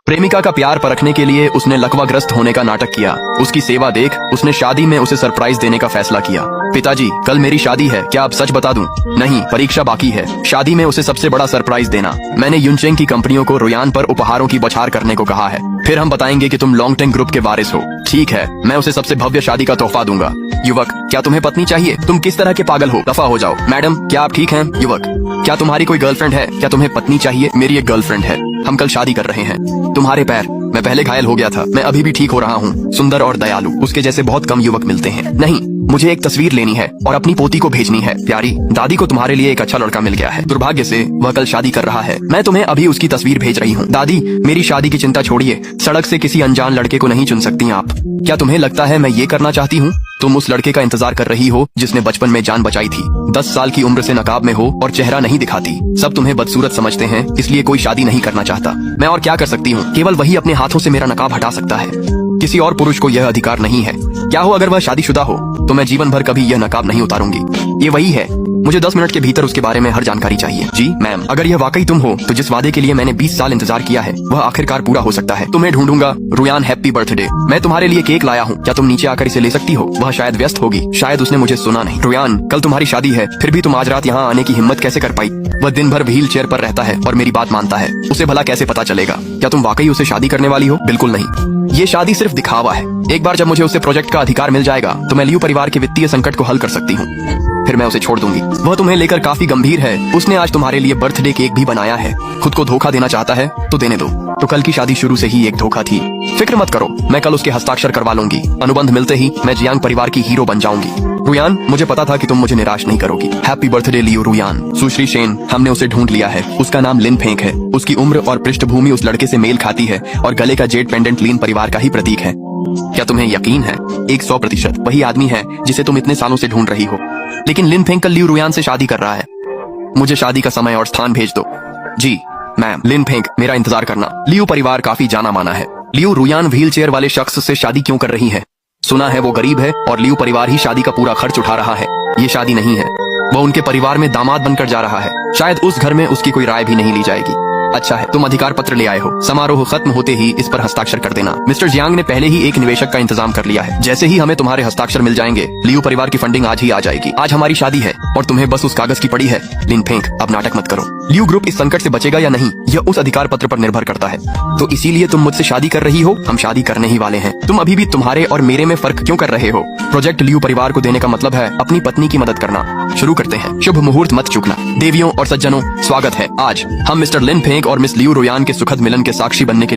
प्रेमिका का प्यार परखने के लिए उसने लकवाग्रस्त होने का नाटक किया। उसकी सेवा देख उसने शादी में उसे सरप्राइज देने का फैसला किया। पिताजी, कल मेरी शादी है, क्या आप सच बता दूं? नहीं, परीक्षा बाकी है। शादी में उसे सबसे बड़ा सरप्राइज देना। मैंने युनचेंग की कंपनियों को रुयान पर उपहारों की बौछार करने को कहा है। फिर हम बताएंगे कि तुम लॉन्गटेंग ग्रुप के वारिस हो। ठीक है, मैं उसे सबसे भव्य शादी का तोहफा दूंगा। युवक, क्या तुम्हें पत्नी चाहिए? तुम किस तरह के पागल हो? दफा हो जाओ। मैडम, क्या आप ठीक हैं? युवक, क्या तुम्हारी कोई गर्लफ्रेंड है? क्या तुम्हें पत्नी चाहिए? मेरी एक गर्लफ्रेंड है, हम कल शादी कर रहे हैं। तुम्हारे पैर, मैं पहले घायल हो गया था, मैं अभी भी ठीक हो रहा हूँ। सुंदर और दयालु, उसके जैसे बहुत कम युवक मिलते हैं। नहीं, मुझे एक तस्वीर लेनी है और अपनी पोती को भेजनी है। प्यारी, दादी को तुम्हारे लिए एक अच्छा लड़का मिल गया है। दुर्भाग्य से वह कल शादी कर रहा है। मैं तुम्हें अभी उसकी तस्वीर भेज रही हूँ। दादी, मेरी शादी की चिंता छोड़िए, सड़क से किसी अनजान लड़के को नहीं चुन सकती आप। क्या तुम्हें लगता है मैं ये करना चाहती हूँ? तुम उस लड़के का इंतजार कर रही हो जिसने बचपन में जान बचाई थी। 10 साल की उम्र से नकाब में हो और चेहरा नहीं दिखाती। सब तुम्हें बदसूरत समझते हैं, इसलिए कोई शादी नहीं करना चाहता। मैं और क्या कर सकती हूँ? केवल वही अपने हाथों से मेरा नकाब हटा सकता है। किसी और पुरुष को यह अधिकार नहीं है। क्या हो अगर वह शादीशुदा हो तो मैं जीवन भर कभी यह नकाब नहीं उतारूंगी। ये वही है। मुझे 10 मिनट के भीतर उसके बारे में हर जानकारी चाहिए। जी मैम, अगर यह वाकई तुम हो तो जिस वादे के लिए मैंने 20 साल इंतजार किया है वह आखिरकार पूरा हो सकता है। तुम्हें ढूंढूंगा। रुयान, हैप्पी बर्थडे। मैं तुम्हारे लिए केक लाया हूँ, क्या तुम नीचे आकर इसे ले सकती हो? वह शायद व्यस्त होगी, शायद उसने मुझे सुना नहीं। रुयान, कल तुम्हारी शादी है, फिर भी तुम आज रात यहाँ आने की हिम्मत कैसे कर पाई? वह दिन भर व्हील चेयर पर रहता है और मेरी बात मानता है। उसे भला कैसे पता चलेगा? क्या तुम वाकई उसे शादी करने वाली हो? बिल्कुल नहीं, ये शादी सिर्फ दिखावा है। एक बार जब मुझे उसे प्रोजेक्ट का अधिकार मिल जाएगा तो मैं लियू परिवार के वित्तीय संकट को हल कर सकती हूँ। फिर मैं उसे छोड़ दूंगी। वह तुम्हें लेकर काफी गंभीर है। उसने आज तुम्हारे लिए बर्थडे केक भी बनाया है। खुद को धोखा देना चाहता है तो देने दो। तो कल की शादी शुरू से ही एक धोखा थी। फिक्र मत करो, मैं कल उसके हस्ताक्षर करवा लूंगी। अनुबंध मिलते ही मैं जियांग परिवार की हीरो बन जाऊंगी। रुयान, मुझे पता था कि तुम मुझे निराश नहीं करोगी। Happy birthday Liu Ruyan. सुश्री शेन, हमने उसे ढूंढ लिया है। उसका नाम लिन फेंक है। उसकी उम्र और पृष्ठभूमि उस लड़के से मेल खाती है और गले का जेड पेंडेंट लिन परिवार का ही प्रतीक है। क्या तुम्हें यकीन है? 100% वही आदमी है जिसे तुम इतने सालों से ढूंढ रही हो। लेकिन लिन फेंक कल लियू रुयान से शादी कर रहा है। मुझे शादी का समय और स्थान भेज दो। जी मैम। लिन फेंक, मेरा इंतजार करना। लियू परिवार काफी जाना माना है। लियू रुयान व्हील चेयर वाले शख्स से शादी क्यों कर रही है? सुना है वो गरीब है और लियू परिवार ही शादी का पूरा खर्च उठा रहा है। ये शादी नहीं है, वो उनके परिवार में दामाद बनकर जा रहा है। शायद उस घर में उसकी कोई राय भी नहीं ली जाएगी। अच्छा है, तुम अधिकार पत्र ले आए हो। समारोह खत्म होते ही इस पर हस्ताक्षर कर देना। मिस्टर जियांग ने पहले ही एक निवेशक का इंतजाम कर लिया है। जैसे ही हमें तुम्हारे हस्ताक्षर मिल जाएंगे लियू परिवार की फंडिंग आज ही आ जाएगी। आज हमारी शादी है और तुम्हें बस उस कागज की पड़ी है। लिन फेंक, अब नाटक मत करो। लियू ग्रुप इस संकट से बचेगा या नहीं, यह उस अधिकार पत्र पर निर्भर करता है। तो इसीलिए तुम मुझसे शादी कर रही हो? हम शादी करने ही वाले हैं। तुम अभी भी तुम्हारे और मेरे में फर्क क्यों कर रहे हो? प्रोजेक्ट लियू परिवार को देने का मतलब है अपनी पत्नी की मदद करना। शुरू करते हैं। शुभ मुहूर्त मत चूकना। देवियों और सज्जनों, स्वागत है। आज हम मिस्टर लिन फेंक और मिस लियू रुयान के सुखद मिलन के साक्षी बनने के